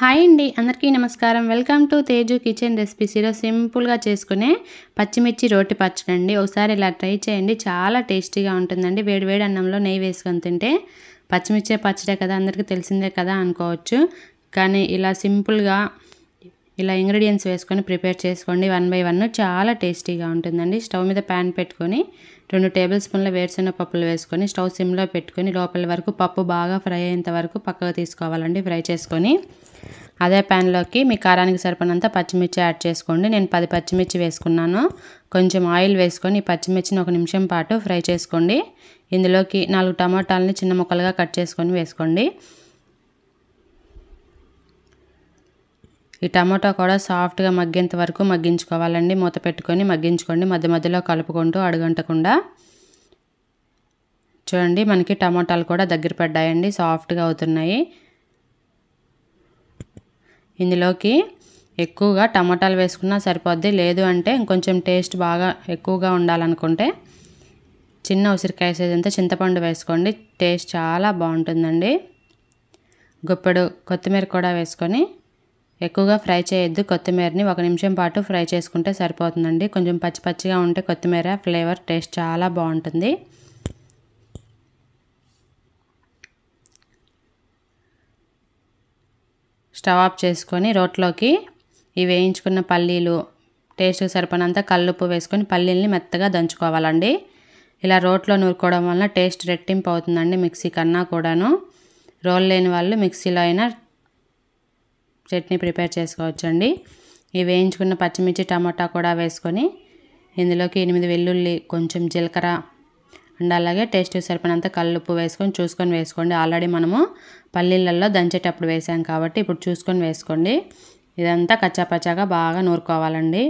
Hi అండి, అందరికీ నమస్కారం. Welcome to Teju kitchen recipes. ఈరోజు సింపుల్గా చేసుకునే పచ్చిమిర్చి రోటి పచ్చడి అండి. ఒకసారి ఇలా ట్రై చేయండి, చాలా టేస్టీగా ఉంటుందండి. వేడి అన్నంలో నెయ్యి వేసుకొని తింటే పచ్చిమిర్చి పచ్చడే కదా, అందరికీ తెలిసిందే కదా అనుకోవచ్చు. కానీ ఇలా సింపుల్గా ఇలా ఇంగ్రీడియంట్స్ వేసుకొని ప్రిపేర్ చేసుకోండి. 1 by 1 చాలా టేస్టీగా ఉంటుందండి. స్టవ్ మీద ప్యాన్ పెట్టుకొని 2 టేబుల్ స్పూన్ల వేరుశనగ పప్పులు వేసుకొని స్టవ్ సిమ్లో పెట్టుకొని లోపల వరకు పప్పు బాగా ఫ్రై అయ్యేంత వరకు పక్కకు తీసుకోవాలండి. ఫ్రై చేసుకొని అదే ప్యాన్లోకి మీ కారానికి సరిపడినంత పచ్చిమిర్చి యాడ్ చేసుకోండి. నేను 10 పచ్చిమిర్చి వేసుకున్నాను. కొంచెం ఆయిల్ వేసుకొని ఈ పచ్చిమిర్చిని 1 నిమిషం పాటు ఫ్రై చేసుకోండి. ఇందులోకి 4 టమాటాలని చిన్న ముక్కలుగా కట్ చేసుకొని వేసుకోండి. ఈ టమాటా కూడా సాఫ్ట్గా మగ్గేంత వరకు మగ్గించుకోవాలండి. మూత పెట్టుకొని మగ్గించుకోండి, మధ్య మధ్యలో కలుపుకుంటూ అడుగంటకుండా. చూడండి, మనకి టమాటాలు కూడా దగ్గర పడ్డాయండి, సాఫ్ట్గా అవుతున్నాయి. ఇందులోకి ఎక్కువగా టమాటాలు వేసుకున్నా సరిపోద్ది, లేదు అంటే ఇంకొంచెం టేస్ట్ బాగా ఎక్కువగా ఉండాలనుకుంటే చిన్న ఉసిరికాయ సైజ్ అంతా చింతపండు వేసుకోండి. టేస్ట్ చాలా బాగుంటుందండి. గుప్పెడు కొత్తిమీర కూడా వేసుకొని ఎక్కువగా ఫ్రై చేయొద్దు. కొత్తిమీరని 1 నిమిషం పాటు ఫ్రై చేసుకుంటే సరిపోతుందండి. కొంచెం పచ్చిగా ఉంటే కొత్తిమీర ఫ్లేవర్ టేస్ట్ చాలా బాగుంటుంది. స్టవ్ ఆఫ్ చేసుకొని రోట్లోకి ఈ వేయించుకున్న పల్లీలు, టేస్ట్కి సరిపడినంత కల్లుప్పు వేసుకొని పల్లీల్ని మెత్తగా దంచుకోవాలండి. ఇలా రోట్లో నూరుకోవడం వల్ల టేస్ట్ రెట్టింపు అవుతుందండి మిక్సీ కన్నా కూడాను. రోల్ లేని వాళ్ళు మిక్సీలో అయినా చట్నీ ప్రిపేర్ చేసుకోవచ్చండి. ఈ వేయించుకున్న పచ్చిమిర్చి టమాటా కూడా వేసుకొని ఇందులోకి 8 వెల్లుల్లి, కొంచెం జీలకర్ర అండ్ అలాగే టేస్ట్కి సరిపడినంత కల్లుప్పు వేసుకొని చూసుకొని వేసుకోండి. ఆల్రెడీ మనము పల్లీలలో దంచేటప్పుడు వేసాం కాబట్టి ఇప్పుడు చూసుకొని వేసుకోండి. ఇదంతా కచ్చాపచ్చాగా బాగా నూరుకోవాలండి.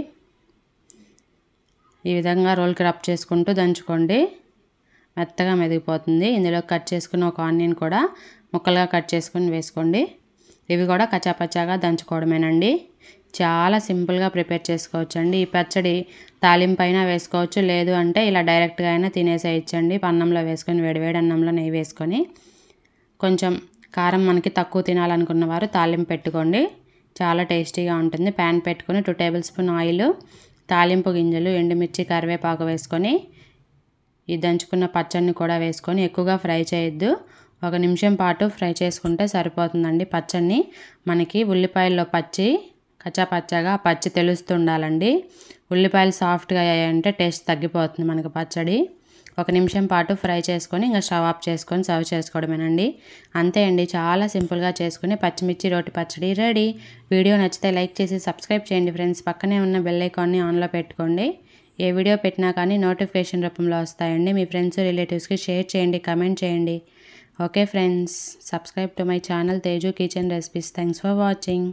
ఈ విధంగా రోల్కి రబ్ చేసుకుంటూ దంచుకోండి, మెత్తగా మెదిగిపోతుంది. ఇందులో కట్ చేసుకున్న ఒక ఆనియన్ కూడా ముక్కలుగా కట్ చేసుకొని వేసుకోండి. ఇవి కూడా కచ్చాపచ్చాగా దంచుకోవడమేనండి. చాలా సింపుల్గా ప్రిపేర్ చేసుకోవచ్చండి. ఈ పచ్చడి తాలింపు అయినా వేసుకోవచ్చు, లేదు అంటే ఇలా డైరెక్ట్గా అయినా తినేసేయచ్చండి. అన్నంలో వేసుకొని వేడి అన్నంలో నెయ్యి వేసుకొని. కొంచెం కారం మనకి తక్కువ తినాలనుకున్న వారు తాలింపు పెట్టుకోండి, చాలా టేస్టీగా ఉంటుంది. ప్యాన్ పెట్టుకొని 2 టేబుల్ స్పూన్ ఆయిల్, తాలింపు గింజలు, ఎండుమిర్చి, కరివేపాకు వేసుకొని ఈ దంచుకున్న పచ్చడిని కూడా వేసుకొని ఎక్కువగా ఫ్రై చేయొద్దు. 1 నిమిషం పాటు ఫ్రై చేసుకుంటే సరిపోతుందండి. పచ్చడిని మనకి ఉల్లిపాయల్లో కచ్చాపచ్చాగా పచ్చి తెలుస్తుండాలండి. ఉల్లిపాయలు సాఫ్ట్గా అయ్యాయంటే టేస్ట్ తగ్గిపోతుంది మనకి పచ్చడి. 1 నిమిషం పాటు ఫ్రై చేసుకొని ఇంకా స్టవ్ ఆఫ్ చేసుకొని సర్వ్ చేసుకోవడమేనండి. అంతే అండి, చాలా సింపుల్గా చేసుకుని పచ్చిమిర్చి రోటి పచ్చడి రెడీ. వీడియో నచ్చితే లైక్ చేసి సబ్స్క్రైబ్ చేయండి ఫ్రెండ్స్. పక్కనే ఉన్న బెల్ ఐకాన్ని ఆన్లో పెట్టుకోండి. ఏ వీడియో పెట్టినా కానీ నోటిఫికేషన్ రూపంలో వస్తాయండి. మీ ఫ్రెండ్స్, రిలేటివ్స్కి షేర్ చేయండి, కమెంట్ చేయండి. Okay friends, subscribe to my channel Teju Kitchen Recipes. Thanks for watching.